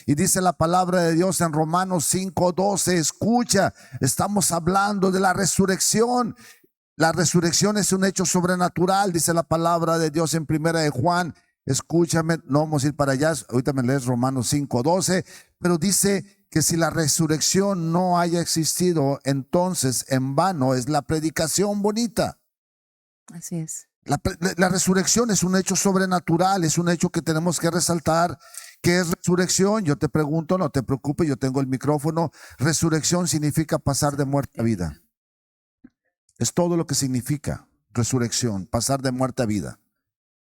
Y dice la palabra de Dios en Romanos 5:12, escucha, estamos hablando de la resurrección. La resurrección es un hecho sobrenatural, dice la palabra de Dios en Primera de Juan. Escúchame, no vamos a ir para allá, ahorita me lees Romanos 5:12, pero dice que si la resurrección no haya existido, entonces en vano es la predicación bonita. Así es. La resurrección es un hecho sobrenatural, es un hecho que tenemos que resaltar. ¿Qué es resurrección? Yo te pregunto, no te preocupes, yo tengo el micrófono. Resurrección significa pasar de muerte a vida. Es todo lo que significa resurrección, pasar de muerte a vida.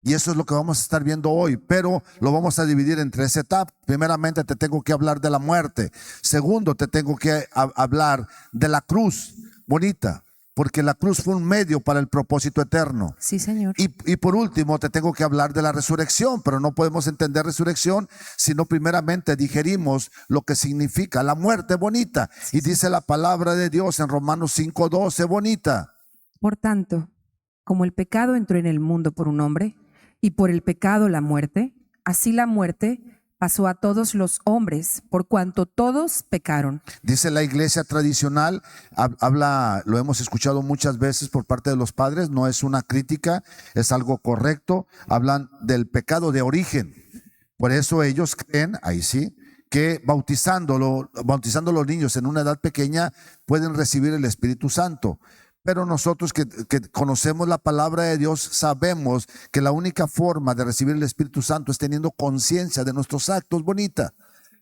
Y eso es lo que vamos a estar viendo hoy, pero lo vamos a dividir en 3 etapas. Primeramente te tengo que hablar de la muerte. Segundo, te tengo que hablar de la cruz bonita, porque la cruz fue un medio para el propósito eterno. Sí, Señor. Y por último, te tengo que hablar de la resurrección, pero no podemos entender resurrección si no primeramente digerimos lo que significa la muerte bonita. Y dice la palabra de Dios en Romanos 5:12, bonita. Por tanto, como el pecado entró en el mundo por un hombre, y por el pecado la muerte, así la muerte pasó a todos los hombres, por cuanto todos pecaron. Dice la iglesia tradicional, habla, lo hemos escuchado muchas veces por parte de los padres, no es una crítica, es algo correcto. Hablan del pecado de origen. Por eso ellos creen, ahí sí, que bautizando los niños en una edad pequeña pueden recibir el Espíritu Santo. Pero nosotros que conocemos la palabra de Dios sabemos que la única forma de recibir el Espíritu Santo es teniendo conciencia de nuestros actos, bonita.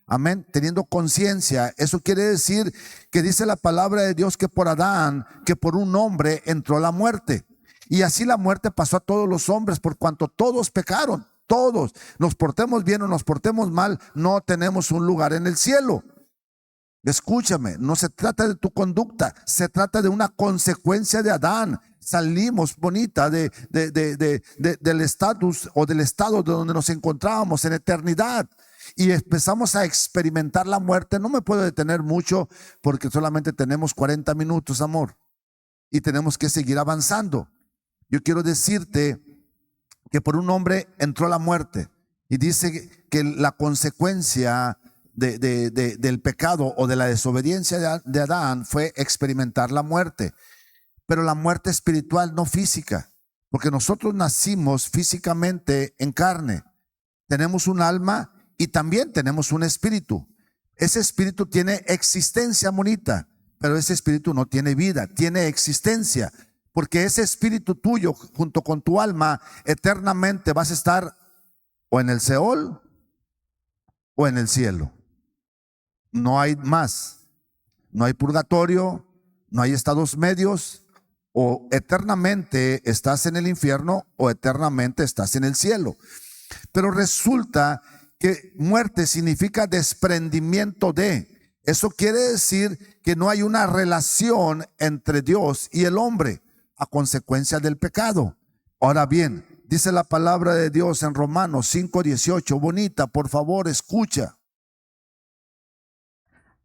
Amén, teniendo conciencia. Eso quiere decir que dice la palabra de Dios que por Adán, que por un hombre entró la muerte. Y así la muerte pasó a todos los hombres por cuanto todos pecaron. Todos, nos portemos bien o nos portemos mal, no tenemos un lugar en el cielo. Escúchame, no se trata de tu conducta, se trata de una consecuencia de Adán. Salimos, bonita, del estatus o del estado de donde nos encontrábamos en eternidad y empezamos a experimentar la muerte. No me puedo detener mucho porque solamente tenemos 40 minutos, amor, y tenemos que seguir avanzando. Yo quiero decirte que por un hombre entró la muerte y dice que la consecuencia del pecado o de la desobediencia de Adán fue experimentar la muerte, pero la muerte espiritual, no física, porque nosotros nacimos físicamente en carne, tenemos un alma y también tenemos un espíritu. Ese espíritu tiene existencia, bonita, pero ese espíritu no tiene vida, tiene existencia, porque ese espíritu tuyo junto con tu alma eternamente vas a estar o en el Seol o en el cielo. No hay más, no hay purgatorio, no hay estados medios, o eternamente estás en el infierno o eternamente estás en el cielo. Pero resulta que muerte significa desprendimiento de. Eso quiere decir que no hay una relación entre Dios y el hombre a consecuencia del pecado. Ahora bien, dice la palabra de Dios en Romanos 5:18, bonita, por favor, escucha.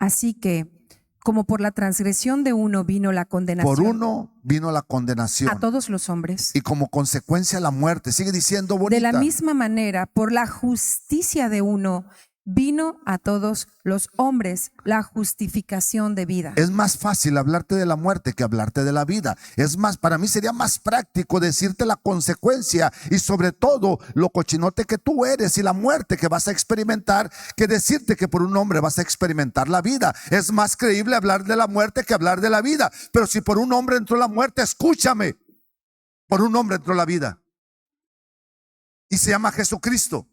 Así que, como por la transgresión de uno vino la condenación. Por uno vino la condenación. A todos los hombres. Y como consecuencia la muerte. Sigue diciendo, bonita. De la misma manera, por la justicia de uno vino a todos los hombres la justificación de vida. Es más fácil hablarte de la muerte que hablarte de la vida. Es más, para mí sería más práctico decirte la consecuencia y sobre todo lo cochinote que tú eres y la muerte que vas a experimentar, que decirte que por un hombre vas a experimentar la vida. Es más creíble hablar de la muerte que hablar de la vida. Pero si por un hombre entró la muerte, escúchame, por un hombre entró la vida. Y se llama Jesucristo.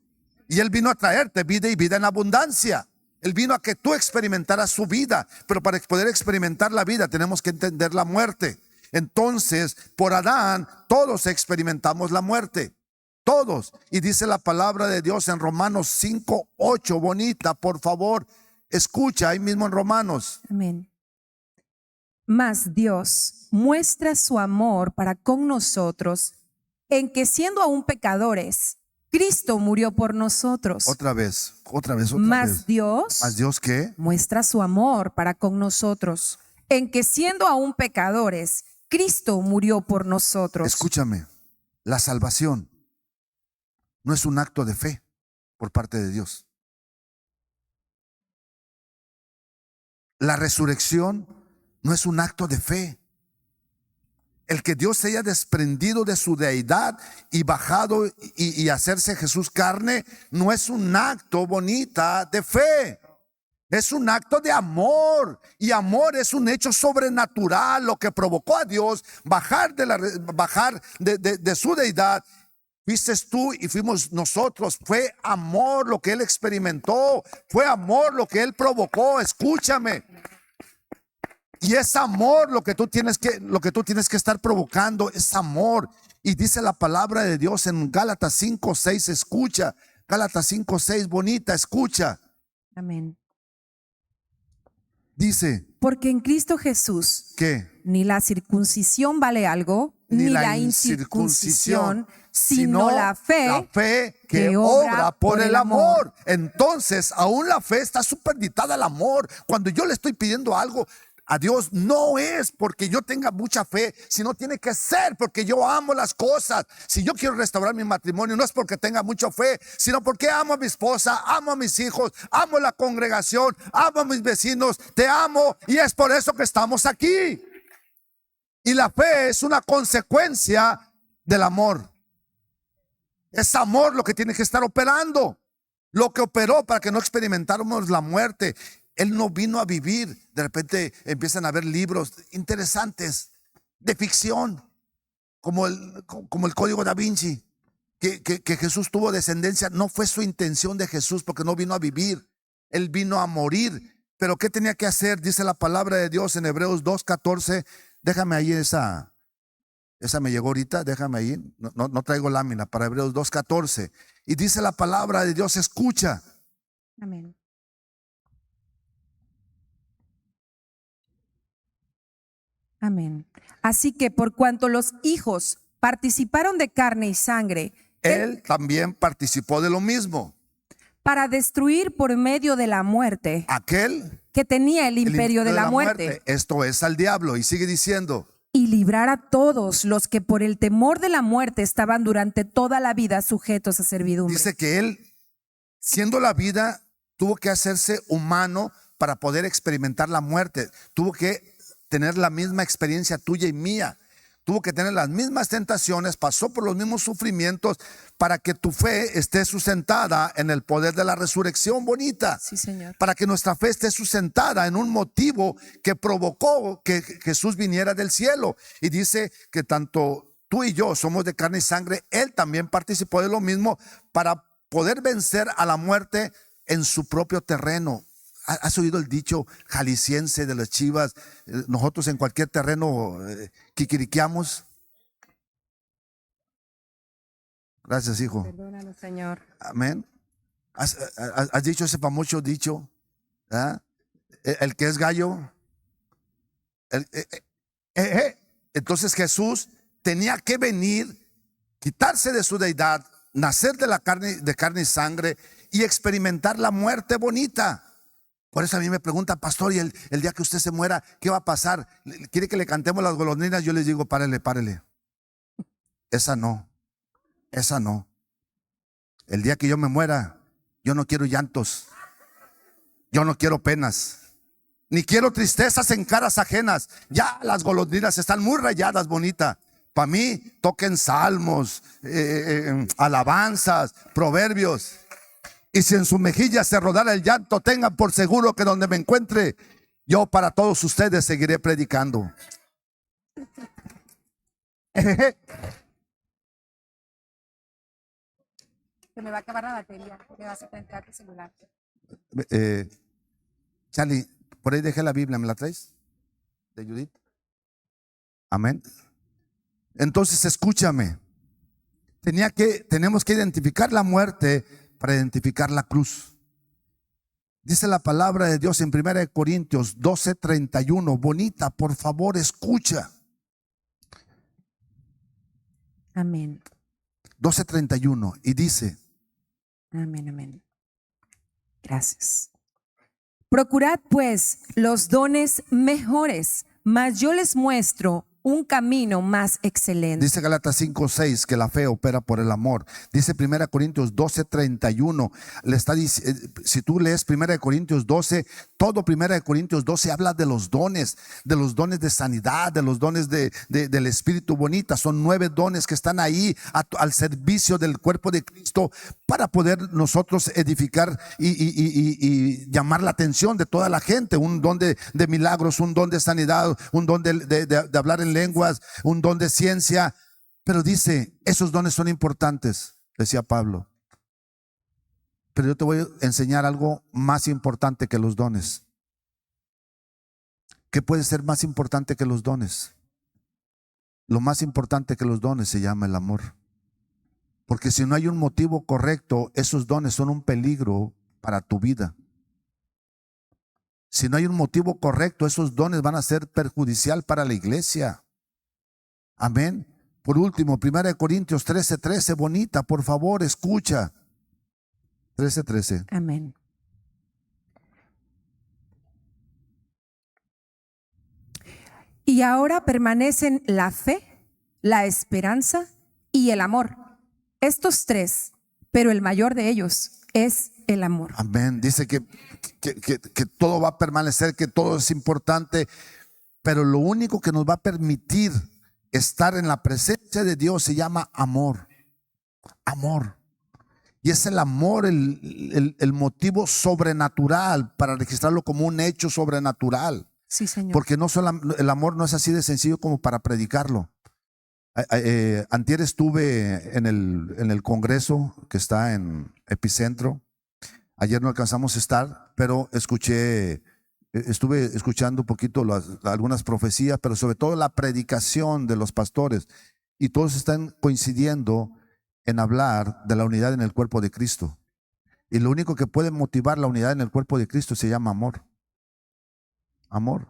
Y Él vino a traerte vida y vida en abundancia. Él vino a que tú experimentaras su vida. Pero para poder experimentar la vida tenemos que entender la muerte. Entonces, por Adán, todos experimentamos la muerte. Todos. Y dice la palabra de Dios en Romanos 5:8. Bonita, por favor, escucha ahí mismo en Romanos. Amén. Mas Dios muestra su amor para con nosotros en que siendo aún pecadores, Cristo murió por nosotros. Otra vez. Mas Dios, ¿Más Dios qué? Muestra su amor para con nosotros, en que siendo aún pecadores, Cristo murió por nosotros. Escúchame, la salvación no es un acto de fe por parte de Dios. la resurrección no es un acto de fe. El que Dios se haya desprendido de su deidad y bajado y hacerse Jesús carne no es un acto bonita de fe. Es un acto de amor, y amor es un hecho sobrenatural, lo que provocó a Dios bajar de su deidad. Fuiste tú y fuimos nosotros. Fue amor lo que Él experimentó, fue amor lo que Él provocó. Escúchame. Y es amor lo que tú tienes que estar provocando, es amor. Y dice la palabra de Dios en Gálatas 5:6, escucha. Gálatas 5:6, bonita, escucha. Amén. Dice, Porque en Cristo Jesús ¿qué? ni la circuncisión vale algo, ni la incircuncisión, sino la fe que obra por el amor. Entonces, aún la fe está supeditada al amor. Cuando yo le estoy pidiendo algo a Dios, no es porque yo tenga mucha fe, sino tiene que ser porque yo amo las cosas. Si yo quiero restaurar mi matrimonio, no es porque tenga mucha fe, sino porque amo a mi esposa, amo a mis hijos, amo la congregación, amo a mis vecinos, te amo, y es por eso que estamos aquí. Y la fe es una consecuencia del amor. Es amor lo que tiene que estar operando, lo que operó para que no experimentáramos la muerte. Él no vino a vivir. De repente empiezan a ver libros interesantes de ficción, como el Código Da Vinci, que Jesús tuvo descendencia. No fue su intención de Jesús, porque no vino a vivir, Él vino a morir. Pero ¿qué tenía que hacer? Dice la palabra de Dios en Hebreos 2:14. Déjame ahí esa me llegó ahorita, déjame ahí. No traigo lámina para Hebreos 2:14. Y dice la palabra de Dios, escucha. Amén. Amén. Así que por cuanto los hijos participaron de carne y sangre, Él también participó de lo mismo, para destruir por medio de la muerte aquel que tenía el imperio de la muerte, esto es al diablo. Y sigue diciendo, y librar a todos los que por el temor de la muerte estaban durante toda la vida sujetos a servidumbre. dice que Él, siendo la vida, tuvo que hacerse humano para poder experimentar la muerte. Tuvo que tener la misma experiencia tuya y mía. Tuvo que tener las mismas tentaciones, pasó por los mismos sufrimientos, para que tu fe esté sustentada en el poder de la resurrección, bonita. Sí, Señor. Para que nuestra fe esté sustentada en un motivo que provocó que Jesús viniera del cielo. Y dice que tanto tú y yo somos de carne y sangre. Él también participó de lo mismo para poder vencer a la muerte en su propio terreno. ¿Has oído el dicho jalisciense de las Chivas? Nosotros en cualquier terreno quiquiriqueamos. Gracias, hijo. Perdónanos, Señor. Amén. ¿Has dicho ese famoso dicho? ¿Ah? El que es gallo. Entonces Jesús tenía que venir, quitarse de su deidad, nacer de carne y sangre y experimentar la muerte bonita. Por eso a mí me pregunta, pastor, y el día que usted se muera, ¿qué va a pasar? ¿Quiere que le cantemos las golondrinas? Yo les digo, párele. Esa no. El día que yo me muera, yo no quiero llantos, yo no quiero penas, ni quiero tristezas en caras ajenas. Ya las golondrinas están muy rayadas, bonita. Para mí, toquen salmos, alabanzas, proverbios. Y si en su mejilla se rodara el llanto, tengan por seguro que donde me encuentre, yo para todos ustedes seguiré predicando. Se me va a acabar la batería. Me vas a conectar tu celular. Charlie, por ahí dejé la Biblia, ¿me la traes? De Judith. Amén. Entonces escúchame. Tenemos que identificar la muerte para identificar la cruz. Dice la palabra de Dios en 1 Corintios 12:31. Bonita, por favor, escucha. Amén. 12:31. Y dice, Amén. Gracias. Procurad pues los dones mejores, mas yo les muestro un camino más excelente. Dice Gálatas 5:6 que la fe opera por el amor. Dice 1 Corintios 12:31. Si tú lees 1 Corintios 12, todo 1 Corintios 12 habla de los dones de sanidad, de los dones del Espíritu bonita. Son 9 dones que están ahí al servicio del cuerpo de Cristo para poder nosotros edificar y llamar la atención de toda la gente. Un don de milagros, un don de sanidad, un don de hablar en lenguas, un don de ciencia. Pero dice, esos dones son importantes, decía Pablo. Pero yo te voy a enseñar algo más importante que los dones. ¿Qué puede ser más importante que los dones? Lo más importante que los dones se llama el amor. Porque si no hay un motivo correcto, esos dones son un peligro para tu vida. Si no hay un motivo correcto, esos dones van a ser perjudicial para la iglesia. Amén. Por último, 1 Corintios 13:13, bonita, por favor, escucha. 13:13. Amén. Y ahora permanecen la fe, la esperanza y el amor. Estos 3, pero el mayor de ellos es el amor. Amén. Dice que todo va a permanecer, que todo es importante, pero lo único que nos va a permitir estar en la presencia de Dios se llama amor. Amor. Y es el amor el motivo sobrenatural para registrarlo como un hecho sobrenatural. Sí, Señor. Porque no solo, el amor no es así de sencillo como para predicarlo. Antier estuve en el congreso que está en Epicentro. Ayer no alcanzamos a estar, pero estuve escuchando un poquito algunas profecías, pero sobre todo la predicación de los pastores. Y todos están coincidiendo en hablar de la unidad en el cuerpo de Cristo. Y lo único que puede motivar la unidad en el cuerpo de Cristo se llama amor. Amor.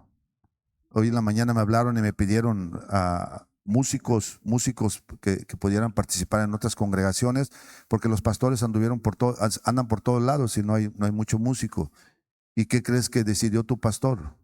Hoy en la mañana me hablaron y me pidieron a músicos que pudieran participar en otras congregaciones, porque los pastores andan por todos lados y no hay mucho músico. ¿Y qué crees que decidió tu pastor?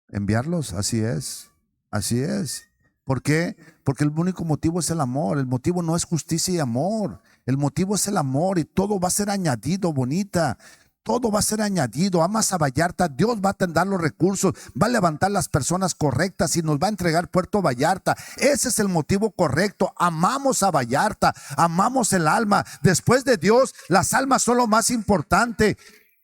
Enviarlos. Así es. Así es. ¿Por qué? Porque el único motivo es el amor. El motivo no es justicia y amor. El motivo es el amor, y todo va a ser añadido, bonita. Todo va a ser añadido. Amas a Vallarta, Dios va a dar los recursos, va a levantar las personas correctas y nos va a entregar Puerto Vallarta. Ese es el motivo correcto. Amamos a Vallarta, amamos el alma. Después de Dios, las almas son lo más importante,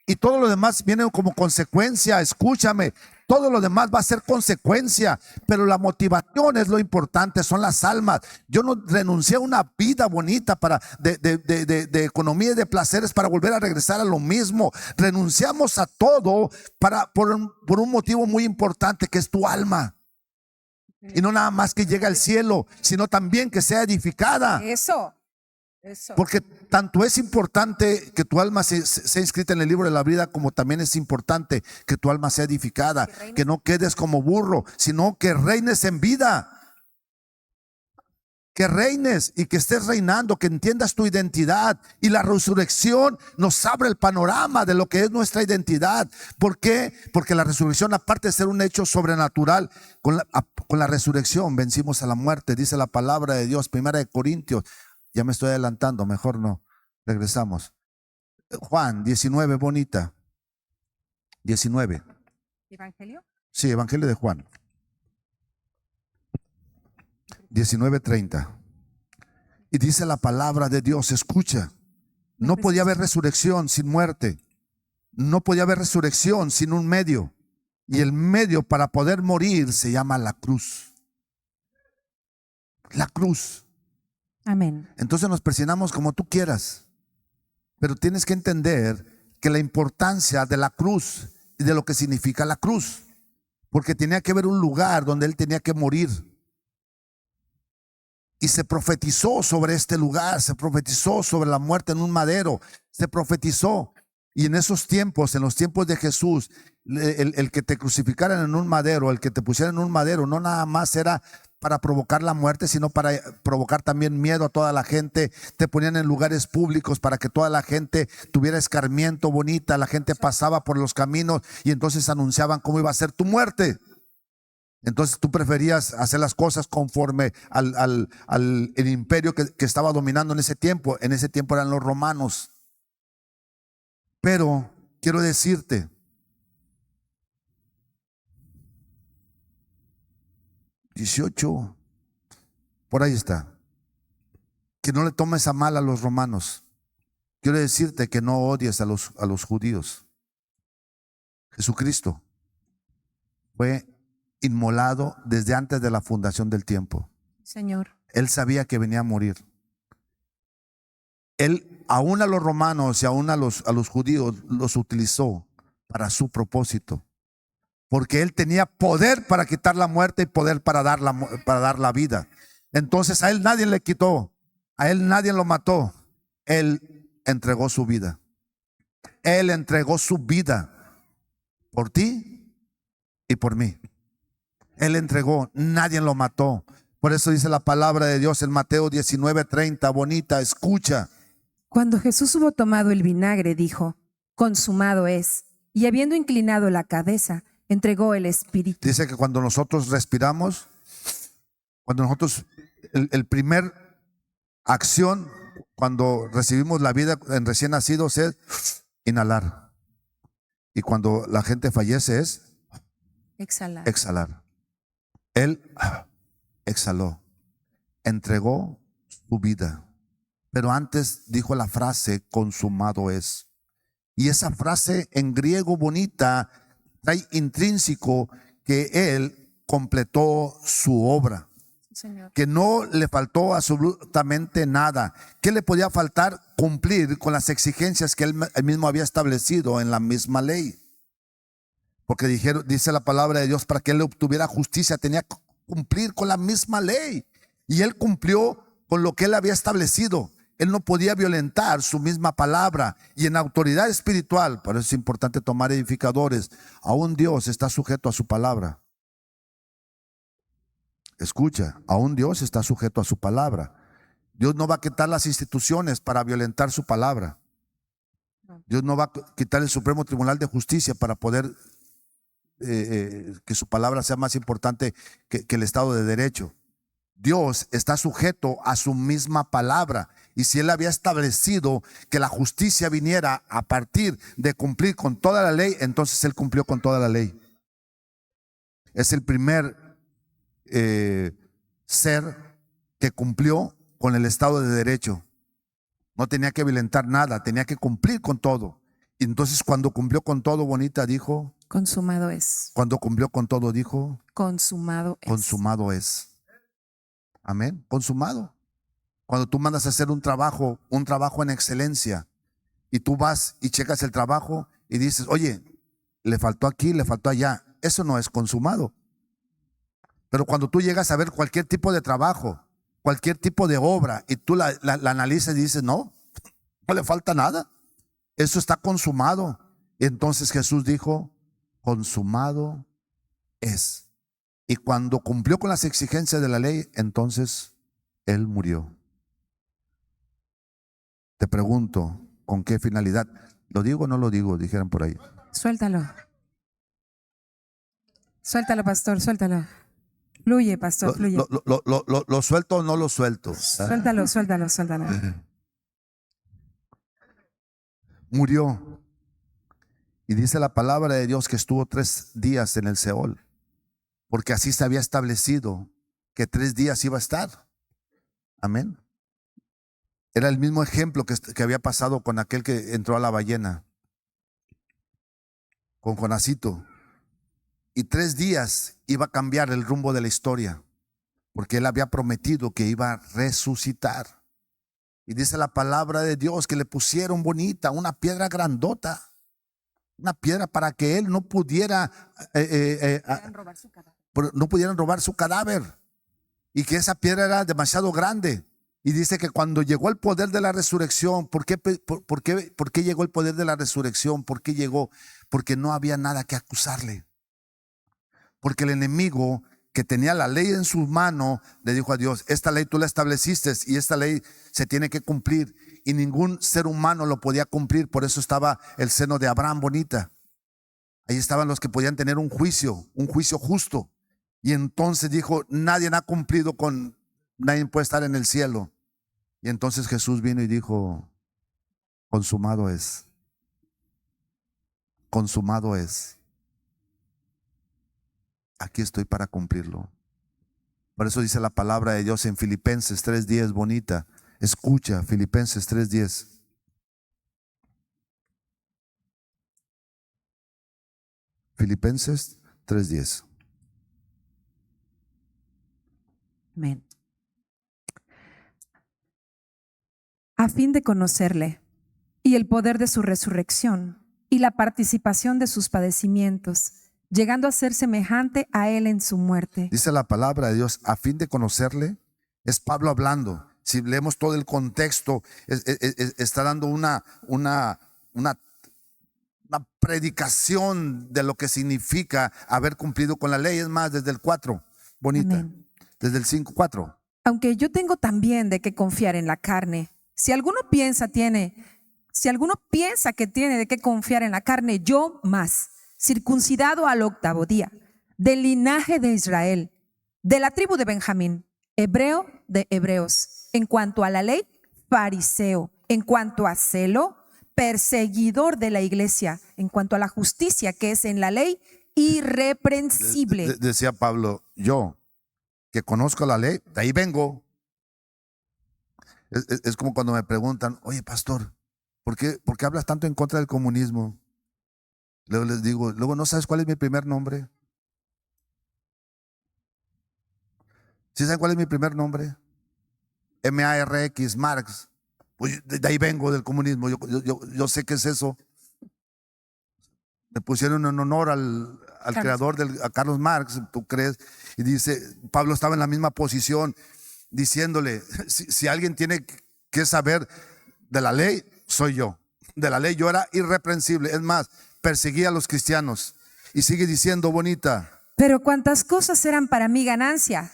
y todo lo demás viene como consecuencia. Escúchame, todo lo demás va a ser consecuencia, pero la motivación es lo importante, son las almas. Yo no renuncié a una vida bonita de economía y de placeres para volver a regresar a lo mismo. Renunciamos a todo por un motivo muy importante, que es tu alma. Y no nada más que llegue al cielo, sino también que sea edificada. Eso. Porque tanto es importante que tu alma sea inscrita en el libro de la vida, como también es importante que tu alma sea edificada, que no quedes como burro, sino que reines en vida. Que reines y que estés reinando, que entiendas tu identidad. Y la resurrección nos abre el panorama de lo que es nuestra identidad. ¿Por qué? Porque la resurrección, aparte de ser un hecho sobrenatural, con la resurrección vencimos a la muerte. Dice la palabra de Dios, 1 Corintios. Ya me estoy adelantando, mejor no. Regresamos. Juan 19, bonita. 19. ¿Evangelio? Sí, Evangelio de Juan. 19:30. Y dice la palabra de Dios, escucha. No podía haber resurrección sin muerte. No podía haber resurrección sin un medio. Y el medio para poder morir se llama la cruz. La cruz. Amén. Entonces nos presionamos como tú quieras, pero tienes que entender que la importancia de la cruz y de lo que significa la cruz, porque tenía que haber un lugar donde él tenía que morir. Y se profetizó sobre este lugar, se profetizó sobre la muerte en un madero, se profetizó. Y en esos tiempos, en los tiempos de Jesús, el que te crucificaran en un madero, el que te pusieran en un madero, no nada más era para provocar la muerte, sino para provocar también miedo a toda la gente. Te ponían en lugares públicos para que toda la gente tuviera escarmiento, bonita. La gente pasaba por los caminos y entonces anunciaban cómo iba a ser tu muerte. Entonces tú preferías hacer las cosas conforme el imperio que estaba dominando en ese tiempo. En ese tiempo eran los romanos. Pero quiero decirte, 18, por ahí está, que no le tomes a mal a los romanos. Quiero decirte que no odies a los judíos. Jesucristo fue inmolado desde antes de la fundación del tiempo. Señor. Él sabía que venía a morir. Él, aún a los romanos y aún a los judíos, los utilizó para su propósito. Porque Él tenía poder para quitar la muerte y poder para dar la vida. Entonces a Él nadie le quitó, a Él nadie lo mató. Él entregó su vida. Él entregó su vida por ti y por mí. Él entregó, nadie lo mató. Por eso dice la palabra de Dios en Mateo 19:30, bonita, escucha. Cuando Jesús hubo tomado el vinagre, dijo: consumado es. Y habiendo inclinado la cabeza, entregó el espíritu. Dice que cuando nosotros respiramos, cuando nosotros, el primer acción, cuando recibimos la vida en recién nacidos es inhalar. Y cuando la gente fallece es exhalar. Él exhaló, entregó su vida. Pero antes dijo la frase, consumado es. Y esa frase en griego bonita trae intrínseco que Él completó su obra. Señor. Que no le faltó absolutamente nada. ¿Qué le podía faltar? Cumplir con las exigencias que él mismo había establecido en la misma ley. Porque dice la palabra de Dios, para que él obtuviera justicia tenía que cumplir con la misma ley. Y él cumplió con lo que él había establecido. Él no podía violentar su misma palabra. Y en autoridad espiritual, por eso es importante tomar edificadores, aún Dios está sujeto a su palabra. Escucha, aún Dios está sujeto a su palabra. Dios no va a quitar las instituciones para violentar su palabra. Dios no va a quitar el Supremo Tribunal de Justicia para poder que su palabra sea más importante que el Estado de Derecho. Dios está sujeto a su misma palabra. Y si Él había establecido que la justicia viniera a partir de cumplir con toda la ley, entonces Él cumplió con toda la ley. Es el primer ser que cumplió con el Estado de Derecho. No tenía que violentar nada, tenía que cumplir con todo. Y entonces cuando cumplió con todo, bonita, dijo: consumado es. Cuando cumplió con todo, dijo: consumado es. Consumado es. Amén, consumado. Cuando tú mandas a hacer un trabajo en excelencia, y tú vas y checas el trabajo y dices: oye, le faltó aquí, le faltó allá. Eso no es consumado. Pero cuando tú llegas a ver cualquier tipo de trabajo, cualquier tipo de obra, y tú la analizas y dices: no le falta nada, eso está consumado. Y entonces Jesús dijo: consumado es. Y cuando cumplió con las exigencias de la ley, entonces Él murió. Te pregunto, ¿con qué finalidad? ¿Lo digo o no lo digo? Dijeron por ahí. Suéltalo. Suéltalo, pastor, suéltalo. Fluye, pastor, fluye. ¿Lo suelto o no lo suelto? Suéltalo. Murió. Y dice la palabra de Dios que estuvo 3 días en el Seol, porque así se había establecido que 3 días iba a estar. Amén. Era el mismo ejemplo que había pasado con aquel que entró a la ballena, con Jonasito. Y 3 días iba a cambiar el rumbo de la historia, porque él había prometido que iba a resucitar. Y dice la palabra de Dios que le pusieron bonita una piedra grandota, una piedra para que él no pudiera no pudieran robar su cadáver, y que esa piedra era demasiado grande. Y dice que cuando llegó el poder de la resurrección, ¿por qué llegó el poder de la resurrección? ¿Por qué llegó? Porque no había nada que acusarle. Porque el enemigo, que tenía la ley en su mano, le dijo a Dios: esta ley tú la estableciste y esta ley se tiene que cumplir. Y ningún ser humano lo podía cumplir. Por eso estaba el seno de Abraham, bonita. Ahí estaban los que podían tener un juicio justo. Y entonces dijo, nadie puede estar en el cielo. Y entonces Jesús vino y dijo, consumado es. Consumado es. Aquí estoy para cumplirlo. Por eso dice la palabra de Dios en Filipenses 3:10, bonita. Escucha, Filipenses 3:10. Filipenses 3:10. Amén. A fin de conocerle y el poder de su resurrección y la participación de sus padecimientos, llegando a ser semejante a él en su muerte. Dice la palabra de Dios, a fin de conocerle. Es Pablo hablando. Si leemos todo el contexto, está dando una predicación de lo que significa haber cumplido con la ley. Es más, desde el 4, bonita. Amén. Desde el 5:4. Aunque yo tengo también de qué confiar en la carne. Si alguno piensa que tiene de qué confiar en la carne, yo más, circuncidado al 8º día, del linaje de Israel, de la tribu de Benjamín, hebreo de hebreos, en cuanto a la ley, fariseo, en cuanto a celo, perseguidor de la iglesia, en cuanto a la justicia que es en la ley, irreprensible. Decía Pablo, yo que conozco la ley, de ahí vengo. Es como cuando me preguntan, oye pastor, ¿por qué hablas tanto en contra del comunismo? Luego les digo, ¿no sabes cuál es mi primer nombre? ¿Sí saben cuál es mi primer nombre? M-A-R-X, Marx. Pues de ahí vengo, del comunismo. Yo sé qué es eso. Me pusieron en honor al creador, a Carlos Marx, ¿tú crees? Y dice, Pablo estaba en la misma posición, diciéndole, si alguien tiene que saber de la ley, soy yo. De la ley yo era irreprensible. Es más, perseguía a los cristianos. Y sigue diciendo, bonita. Pero cuantas cosas eran para mí ganancia,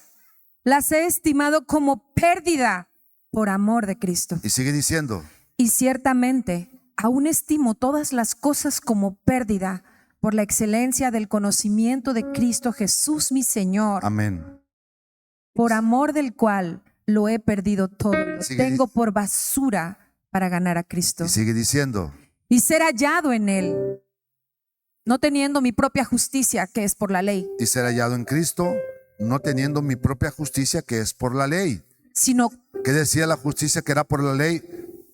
las he estimado como pérdida por amor de Cristo. Y sigue diciendo. Y ciertamente aún estimo todas las cosas como pérdida por la excelencia del conocimiento de Cristo Jesús mi Señor. Amén. Por amor del cual lo he perdido todo, lo tengo por basura para ganar a Cristo. Y sigue diciendo. Y ser hallado en él, no teniendo mi propia justicia que es por la ley. Y ser hallado en Cristo, no teniendo mi propia justicia que es por la ley. Sino, ¿qué decía la justicia que era por la ley?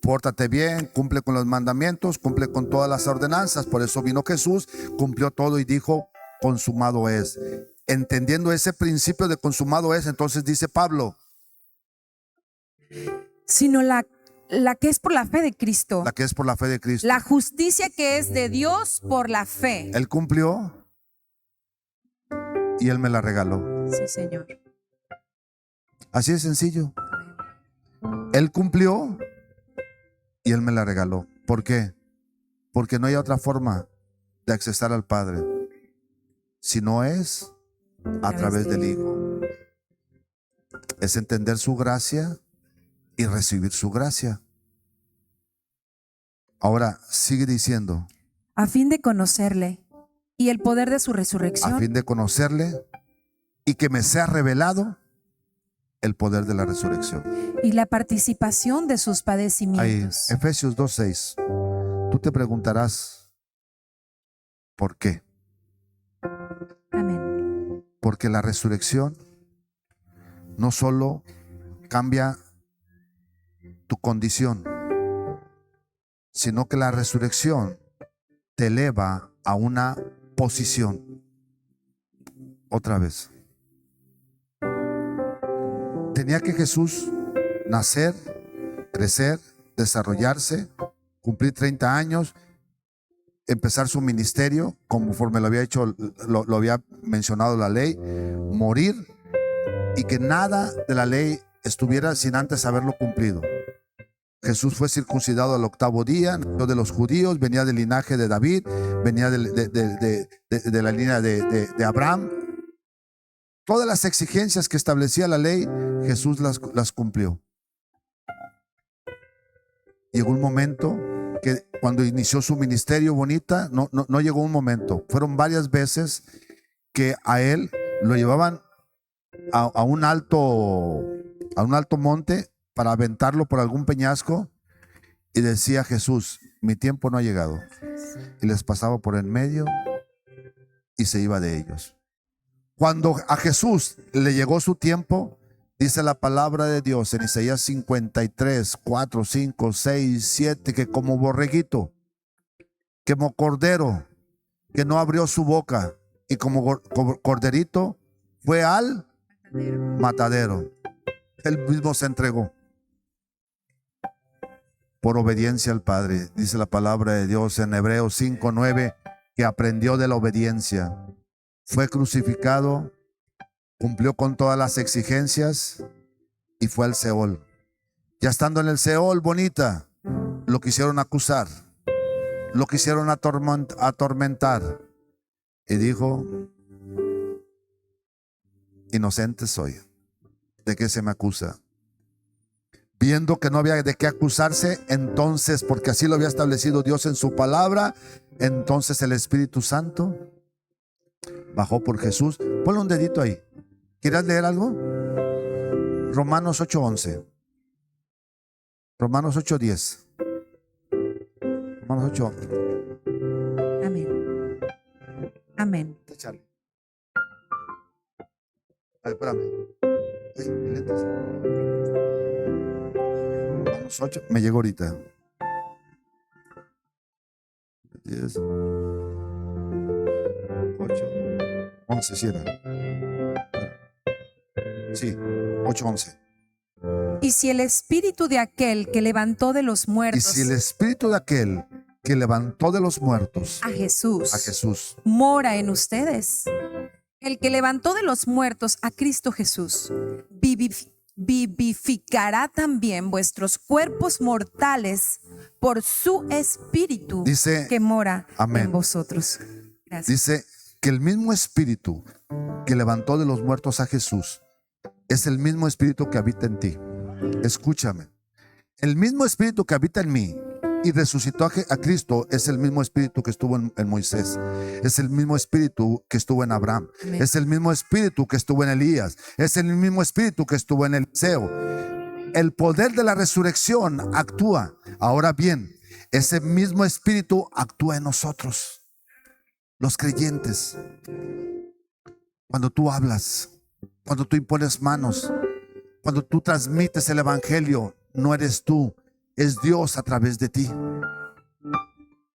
Pórtate bien, cumple con los mandamientos, cumple con todas las ordenanzas. Por eso vino Jesús, cumplió todo y dijo, consumado es. Entendiendo ese principio de consumado es, entonces dice Pablo. Sino la que es por la fe de Cristo. La que es por la fe de Cristo. La justicia que es de Dios por la fe. Él cumplió y Él me la regaló. Sí, Señor. Así de sencillo. Él cumplió y Él me la regaló. ¿Por qué? Porque no hay otra forma de accesar al Padre si no es a través del Hijo. Es entender su gracia y recibir su gracia. Ahora sigue diciendo. A fin de conocerle y el poder de su resurrección. A fin de conocerle y que me sea revelado el poder de la resurrección. Y la participación de sus padecimientos. Ahí, Efesios 2:6. Tú te preguntarás, ¿por qué? Amén. Porque la resurrección no solo cambia tu condición, sino que la resurrección te eleva a una posición. Otra vez. Tenía que Jesús nacer, crecer, desarrollarse, cumplir 30 años, empezar su ministerio, conforme lo había hecho, lo había mencionado la ley, morir y que nada de la ley estuviera sin antes haberlo cumplido. Jesús fue circuncidado al 8º día, nació de los judíos, venía del linaje de David, venía de la línea de Abraham. Todas las exigencias que establecía la ley, Jesús las cumplió. Llegó un momento que cuando inició su ministerio, bonita, no llegó un momento. Fueron varias veces que a él lo llevaban a un alto monte para aventarlo por algún peñasco, y decía Jesús, mi tiempo no ha llegado, y les pasaba por en medio y se iba de ellos. Cuando a Jesús le llegó su tiempo, dice la palabra de Dios en Isaías 53, 4, 5, 6, 7, que como borreguito, como cordero, que no abrió su boca, y como corderito fue al matadero. Él mismo se entregó por obediencia al Padre. Dice la palabra de Dios en Hebreos 5, 9, que aprendió de la obediencia. Fue crucificado, cumplió con todas las exigencias y fue al Seol. Ya estando en el Seol, bonita, lo quisieron acusar, lo quisieron atormentar, y dijo, inocente soy, ¿de qué se me acusa? Viendo que no había de qué acusarse, entonces, porque así lo había establecido Dios en su palabra, entonces el Espíritu Santo bajó por Jesús. Ponle un dedito ahí. ¿Quieres leer algo? Romanos 8:11. Romanos 8:10. Romanos 8. Amén. Amén. Échale. Ay, espérame. Ay, mis lentes. Romanos 8. Me llegó ahorita. 10. 8. 11, ¿sí era? Sí, 8:11. Y si el espíritu de aquel que levantó de los Y muertos si el espíritu de aquel que levantó de los muertos a Jesús mora en ustedes, el que levantó de los muertos a Cristo Jesús vivificará también vuestros cuerpos mortales por su espíritu dice, que mora amén, en vosotros. Gracias. Dice que el mismo espíritu que levantó de los muertos a Jesús es el mismo espíritu que habita en ti. Escúchame. El mismo espíritu que habita en mí y resucitó a Cristo es el mismo espíritu que estuvo en Moisés. Es el mismo espíritu que estuvo en Abraham. Amén. Es el mismo espíritu que estuvo en Elías. Es el mismo espíritu que estuvo en Eliseo. El poder de la resurrección actúa. Ahora bien, ese mismo espíritu actúa en nosotros, los creyentes. Cuando tú hablas, cuando tú impones manos, cuando tú transmites el evangelio, no eres tú, es Dios a través de ti.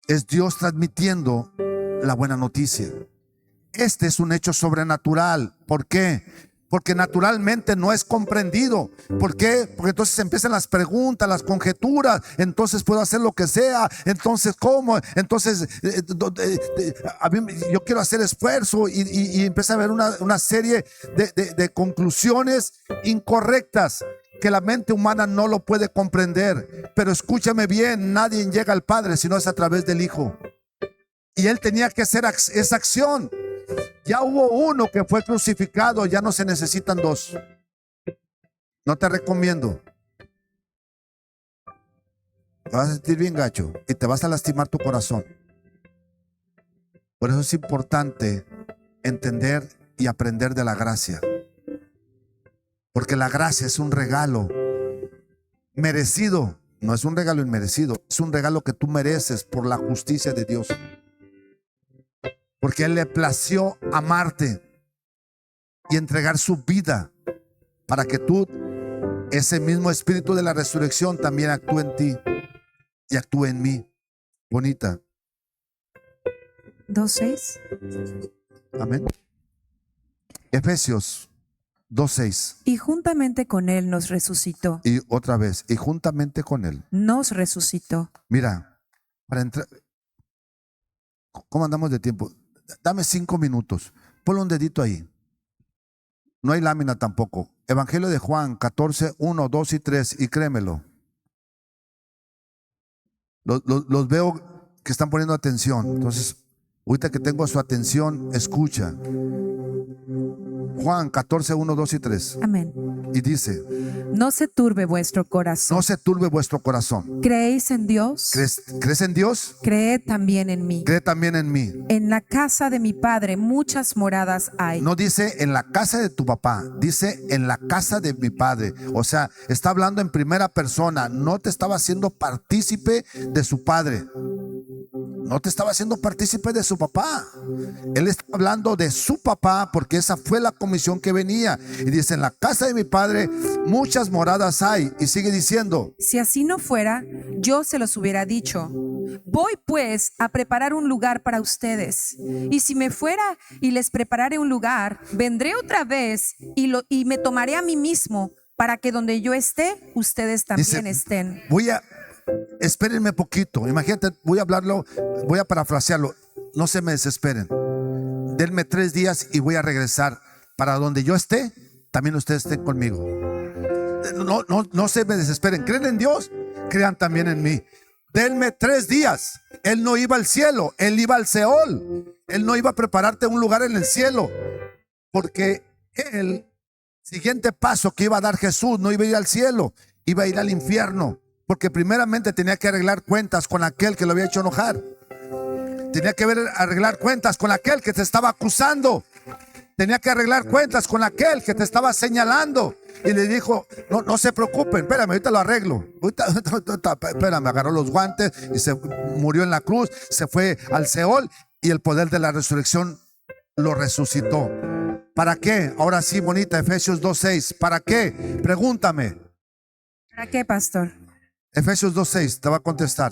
Es Dios transmitiendo la buena noticia. Este es un hecho sobrenatural. ¿Por qué? Porque naturalmente no es comprendido. ¿Por qué? Porque entonces empiezan las preguntas, las conjeturas. Entonces puedo hacer lo que sea. Entonces, ¿cómo? Entonces, yo quiero hacer esfuerzo y empieza a haber una serie de conclusiones incorrectas que la mente humana no lo puede comprender. Pero escúchame bien, nadie llega al Padre si no es a través del Hijo. Y Él tenía que hacer esa acción. Ya hubo uno que fue crucificado, ya no se necesitan dos. No te recomiendo. Te vas a sentir bien gacho y te vas a lastimar tu corazón. Por eso es importante entender y aprender de la gracia. Porque la gracia es un regalo merecido, no es un regalo inmerecido, es un regalo que tú mereces por la justicia de Dios. Porque Él le plació amarte y entregar su vida para que tú, ese mismo espíritu de la resurrección, también actúe en ti y actúe en mí. Bonita. 2:6. Amén. Efesios 2:6. Y juntamente con él nos resucitó. Y otra vez, y juntamente con Él. Nos resucitó. Mira, para entrar, ¿cómo andamos de tiempo? Dame 5 minutos. Ponle un dedito ahí. No hay lámina tampoco. Evangelio de Juan 14, 1, 2 y 3. Y créemelo. Los veo que están poniendo atención. Entonces, Ahorita que tengo su atención, escucha. Juan 14, 1, 2 y 3. Amén. Y dice: No se turbe vuestro corazón. no se turbe vuestro corazón. ¿Creéis en Dios? ¿Crees en Dios? Creed también en mí. Cree también en mí. En la casa de mi Padre muchas moradas hay. No dice en la casa de tu papá, dice en la casa de mi padre. O sea, está hablando en primera persona. No te estaba haciendo partícipe de su padre. No te estaba haciendo partícipe de su papá. Él está hablando de su papá, porque esa fue la comisión que venía. Y dice: en la casa de mi padre muchas moradas hay. Y sigue diciendo: Si así no fuera, yo se los hubiera dicho. Voy pues a preparar un lugar para ustedes. Y si me fuera y les prepararé un lugar, vendré otra vez y me tomaré a mí mismo, para que donde yo esté, ustedes también estén. Espérenme poquito. Imagínate, voy a hablarlo, voy a parafrasearlo. No se me desesperen. Denme 3 días y voy a regresar. Para donde yo esté, también ustedes estén conmigo. No se me desesperen. ¿Creen en Dios? Crean también en mí. Denme 3 días. Él no iba al cielo, él iba al Seol. Él no iba a prepararte un lugar en el cielo, porque el siguiente paso que iba a dar Jesús no iba a ir al cielo, iba a ir al infierno. Porque primeramente tenía que arreglar cuentas con aquel que lo había hecho enojar. Tenía que arreglar cuentas con aquel que te estaba acusando. Tenía que arreglar cuentas con aquel que te estaba señalando. Y le dijo: no se preocupen, espérame, ahorita lo arreglo. Espérame, agarró los guantes y se murió en la cruz. Se fue al Seol y el poder de la resurrección lo resucitó. ¿Para qué? Ahora sí, bonita, Efesios 2:6. ¿Para qué? Pregúntame. ¿Para qué, pastor? Efesios 2:6 te va a contestar.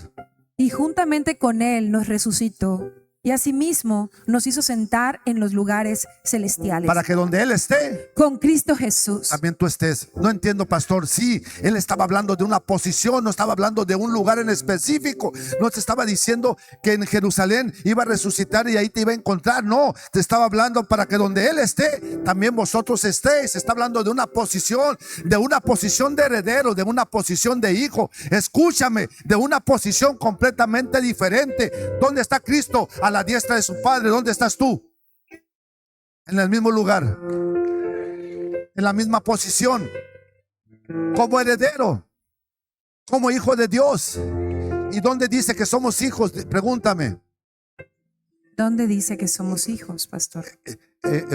Y juntamente con él nos resucitó, y asimismo nos hizo sentar en los lugares celestiales. Para que donde Él esté, con Cristo Jesús, también tú estés. No entiendo, pastor. Sí, Él estaba hablando de una posición, no estaba hablando de un lugar en específico. No te estaba diciendo que en Jerusalén iba a resucitar y ahí te iba a encontrar. No, te estaba hablando para que donde Él esté, también vosotros estéis. Está hablando de una posición de heredero, de una posición de hijo. Escúchame, de una posición completamente diferente. ¿Dónde está Cristo? A la diestra de su Padre. ¿Dónde estás tú? En el mismo lugar, en la misma posición, como heredero, como hijo de Dios. ¿Y dónde dice que somos hijos? Pregúntame. ¿Dónde dice que somos hijos, pastor?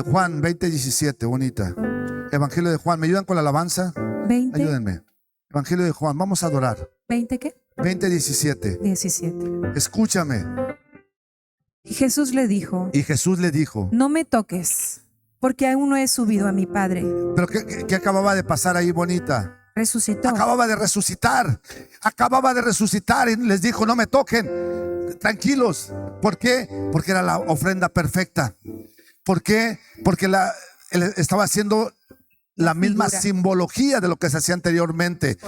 Juan 20:17, bonita. Evangelio de Juan. ¿Me ayudan con la alabanza? 20. Ayúdenme. Evangelio de Juan, vamos a adorar. ¿20 qué? 20:17. 17. Escúchame. Y Jesús le dijo: Y Jesús le dijo: no me toques, porque aún no he subido a mi Padre. ¿Pero qué acababa de pasar ahí, bonita? Resucitó. Acababa de resucitar. Acababa de resucitar y les dijo: no me toquen. Tranquilos. ¿Por qué? Porque era la ofrenda perfecta. ¿Por qué? Porque él estaba haciendo la misma simbología de lo que se hacía anteriormente.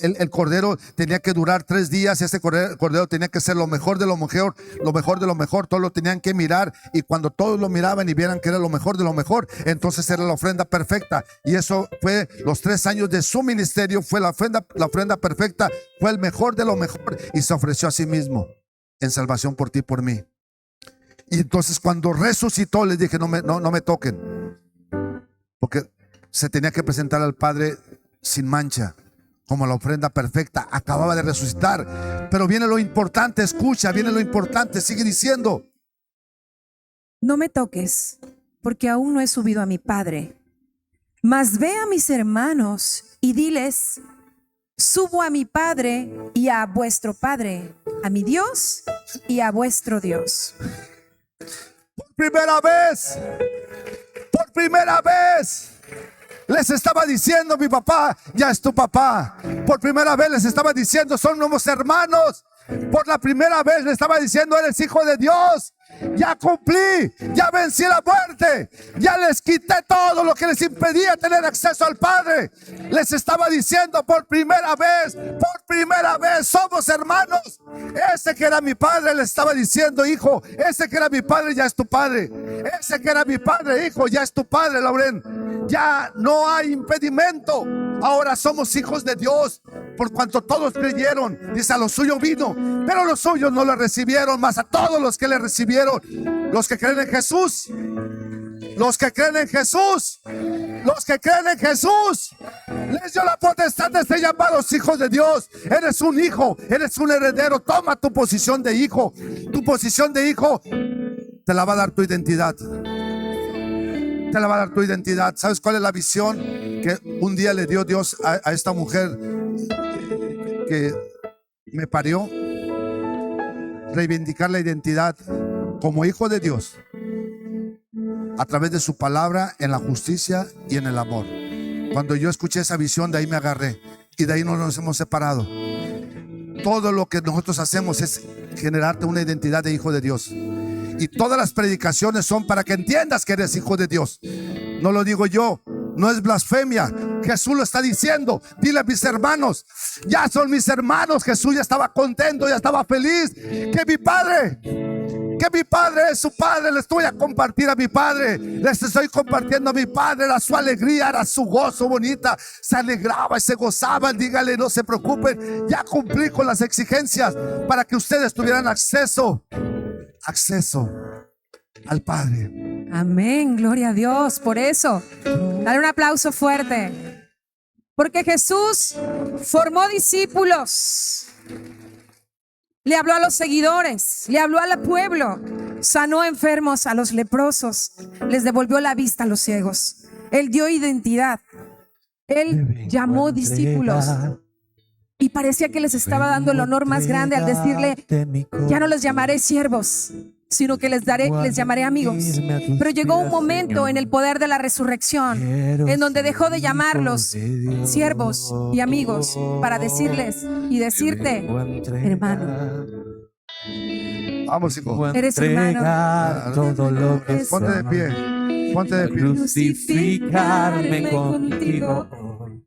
El cordero tenía que durar 3 días. Ese cordero tenía que ser lo mejor de lo mejor, lo mejor de lo mejor. Todos lo tenían que mirar, y cuando todos lo miraban y vieran que era lo mejor de lo mejor, entonces era la ofrenda perfecta. Y eso fue los 3 años de su ministerio. Fue la ofrenda perfecta. Fue el mejor de lo mejor, y se ofreció a sí mismo en salvación por ti y por mí. Y entonces cuando resucitó, les dije: no me toquen, porque se tenía que presentar al Padre sin mancha, como la ofrenda perfecta. Acababa de resucitar. Pero viene lo importante, escucha, viene lo importante. Sigue diciendo: no me toques, porque aún no he subido a mi Padre. Mas ve a mis hermanos y diles: subo a mi Padre y a vuestro Padre, a mi Dios y a vuestro Dios. Por primera vez les estaba diciendo: mi papá ya es tu papá. Por primera vez les estaba diciendo: son nuevos hermanos. Por la primera vez les estaba diciendo: eres hijo de Dios. Ya cumplí, ya vencí la muerte, ya les quité todo lo que les impedía tener acceso al Padre. Les estaba diciendo por primera vez, somos hermanos. Ese que era mi padre, les estaba diciendo: hijo, ese que era mi padre ya es tu padre. Ese que era mi padre, hijo, ya es tu padre, Lauren. Ya no hay impedimento. Ahora somos hijos de Dios. por cuanto todos creyeron, dice, a los suyos vino, pero los suyos no lo recibieron, mas a todos los que le recibieron, los que creen en Jesús, los que creen en Jesús, los que creen en Jesús, les dio la potestad de ser llamados hijos de Dios. Eres un hijo, eres un heredero. Toma tu posición de hijo. Tu posición de hijo te la va a dar tu identidad. Te la va a dar tu identidad. ¿Sabes cuál es la visión que un día le dio Dios a esta mujer que me parió? Reivindicar la identidad como hijo de Dios a través de su palabra, en la justicia y en el amor. Cuando yo escuché esa visión, de ahí me agarré y de ahí no nos hemos separado. Todo lo que nosotros hacemos es generarte una identidad de hijo de Dios, y todas las predicaciones son para que entiendas que eres hijo de Dios. No lo digo yo, no es blasfemia. Jesús lo está diciendo. Dile a mis hermanos, ya son mis hermanos. Jesús ya estaba contento, ya estaba feliz. Que mi Padre es su Padre. Les voy a compartir a mi Padre. Les estoy compartiendo a mi Padre. Era su alegría, era su gozo bonita. Se alegraba y se gozaban. Dígale, no se preocupen, ya cumplí con las exigencias para que ustedes tuvieran acceso al Padre. Amén, gloria a Dios. Por eso, dale un aplauso fuerte. Porque Jesús formó discípulos. Le habló a los seguidores, le habló al pueblo, sanó enfermos, a los leprosos, les devolvió la vista a los ciegos. Él dio identidad. Él llamó discípulos. Y parecía que les estaba dando el honor más grande al decirle, ya no les llamaré siervos, sino que les llamaré amigos. Pero llegó un momento en el poder de la resurrección en donde dejó de llamarlos siervos y amigos para decirles y decirte, hermano. Vamos, hijo. Eres hermano. Todo lo que Ponte de pie. Ponte de pie. Crucificarme contigo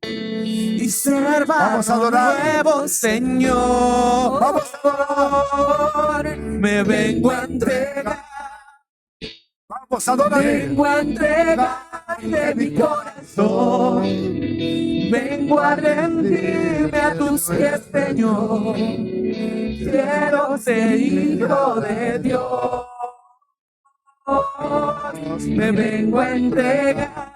y ser Vamos a adorar. nuevo, Señor. Vamos a adorar. Me vengo a entregar. Vamos a adorar. Vengo a entregarte mi corazón. Vengo a rendirme a tus pies, Señor. Quiero ser hijo de Dios. Me vengo a entregar.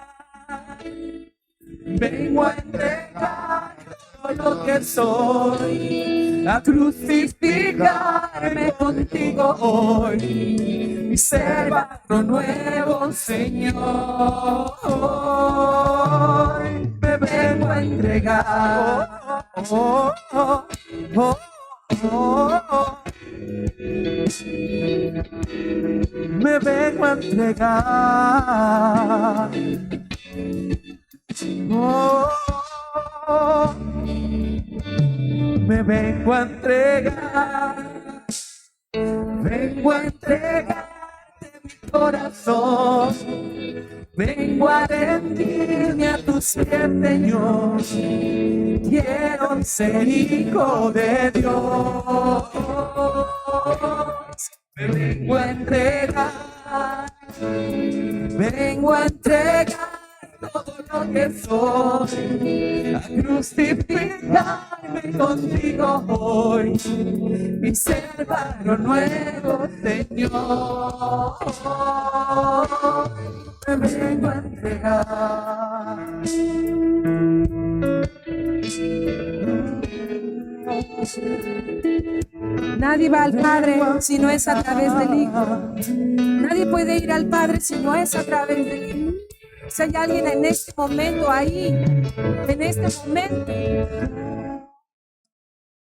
Vengo a entregar todo lo que soy, a crucificarme contigo hoy y ser barro nuevo, Señor. Me vengo a entregar. Me vengo a entregar. Me vengo a entregar. Vengo a entregarte mi corazón. Vengo a rendirme a tus pies, Señor. Quiero ser hijo de Dios. Me vengo a entregar. Vengo a entregar todo lo que soy, a crucificarme contigo hoy y ser barro nuevo, Señor. Me vengo a entregar. Nadie va al Padre si no es a través del Hijo. Nadie puede ir al Padre si no es a través del Hijo. Si hay alguien en este momento ahí, en este momento,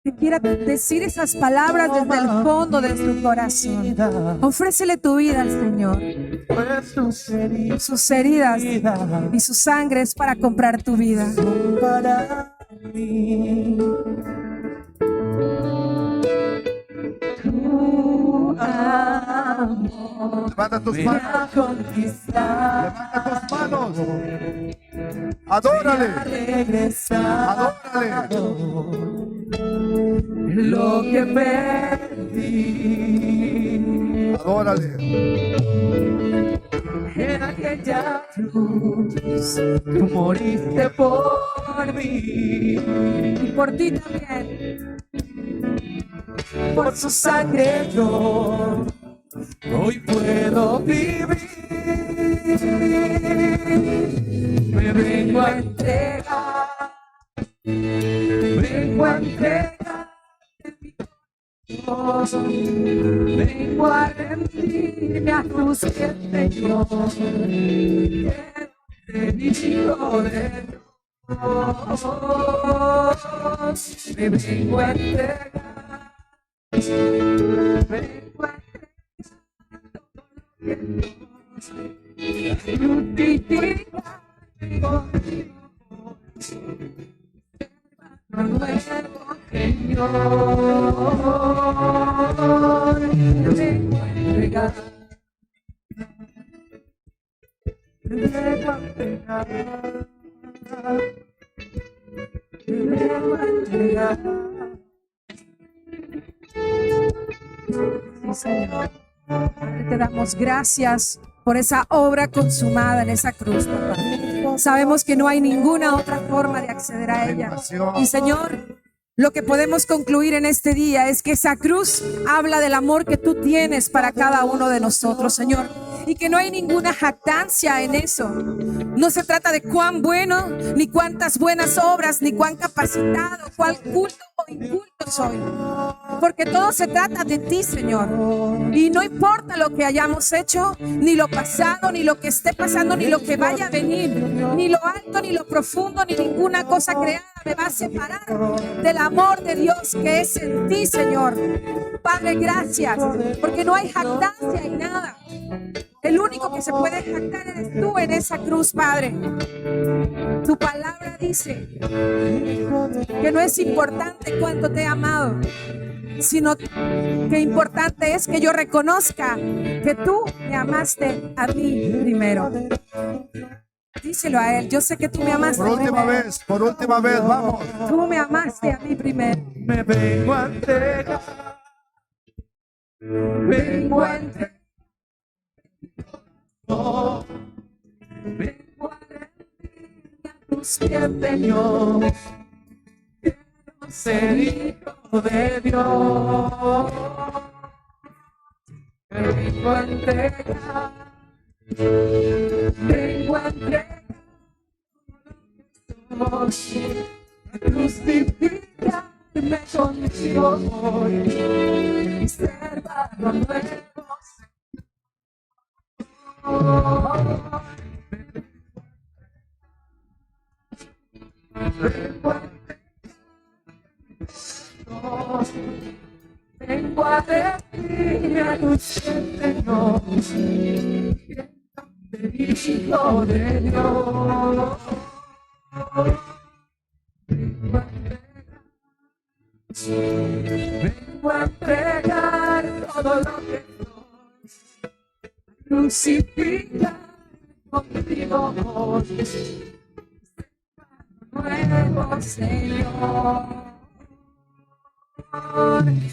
que quiera decir esas palabras desde el fondo de su corazón, ofrécele tu vida al Señor. Sus heridas y su sangre es para comprar tu vida. Tu amor. Levanta tus manos. Levanta tus manos. Adórale. Adórale. Lo que perdí. Adórale. En aquella cruz, tú moriste por por mí, y por ti también. por su sangre yo hoy puedo vivir. Me vengo a entregar, vengo a entregar mi corazón, vengo a rendirme a tus pies, Señor. Quiero ser hijo de Dios. Me vengo a entregar, vengo a fructificar contigo. Nuevo Señor, me vengo a entregar, me vengo a entregar, me vengo a entregar. Sí, Señor. Padre, te damos gracias por esa obra consumada en esa cruz, papá. Sabemos que no hay ninguna otra forma de acceder a ella. Y Señor, lo que podemos concluir en este día es que esa cruz habla del amor que tú tienes para cada uno de nosotros, Señor. Y que no hay ninguna jactancia en eso. No se trata de cuán bueno, ni cuántas buenas obras, ni cuán capacitado, cuán culto o inculto soy. Porque todo se trata de ti, Señor. Y no importa lo que hayamos hecho, ni lo pasado, ni lo que esté pasando, ni lo que vaya a venir, ni lo alto, ni lo profundo, ni ninguna cosa creada me va a separar del amor de Dios que es en ti, Señor. Padre, gracias, porque no hay jactancia en nada. El único que se puede jactar eres tú en esa cruz, Padre. Tu palabra dice que no es importante cuánto te he amado, sino que importante es que yo reconozca que tú me amaste a mí primero. Díselo a él, yo sé que tú me amaste primero. Por última vez, vamos. Tú me amaste a mí primero. Me vengo a entregar, vengo a entregar, vengo a rendirme a tus pies, Señor. Quiero ser hijo de Dios. Me vengo a entregar, vengo a entregar, crucificarme contigo hoy, ser barro nuevo, Señor. Vengo a decirle a tus Señor, hijo de Dios. Vengo a entregar todo lo que soy, crucificar contigo hoy, nuevo Señor.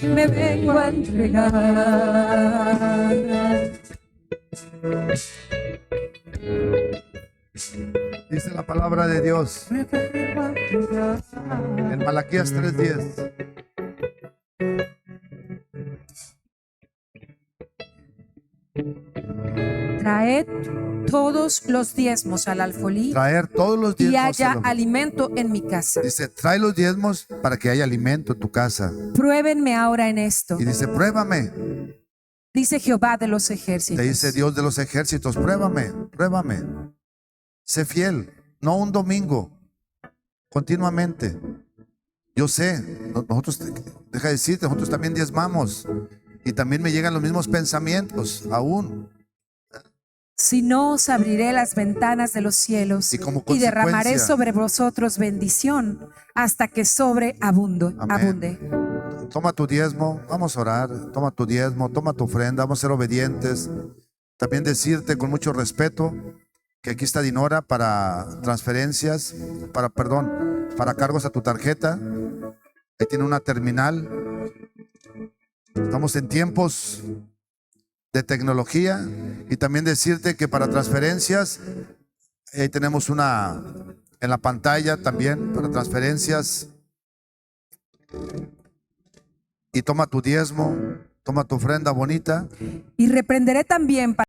Me vengo a entregar. Dice la palabra de Dios en Malaquías 3:10. Traed todos los diezmos al alfolí Traer todos los y diezmos. haya alimento en mi casa. Dice, trae los diezmos para que haya alimento en tu casa. Pruébenme ahora en esto, Y dice, pruébame. dice Jehová de los Te ejércitos. dice Dios de los ejércitos, pruébame, pruébame. Sé fiel, no un domingo, continuamente. Yo sé, nosotros, deja de decirte, nosotros también diezmamos y también me llegan los mismos pensamientos aún. Si no, os abriré las ventanas de los cielos Y como y derramaré consecuencia, sobre vosotros bendición hasta que Amén. abunde. Toma tu diezmo, vamos a orar, toma tu diezmo, toma tu ofrenda, vamos a ser obedientes. También decirte con mucho respeto que aquí está Dinora para transferencias, para cargos a tu tarjeta. Ahí tiene una terminal. Estamos en tiempos de tecnología y también decirte que para transferencias ahí tenemos una en la pantalla también para transferencias. Y toma tu diezmo, toma tu ofrenda bonita. Y reprenderé también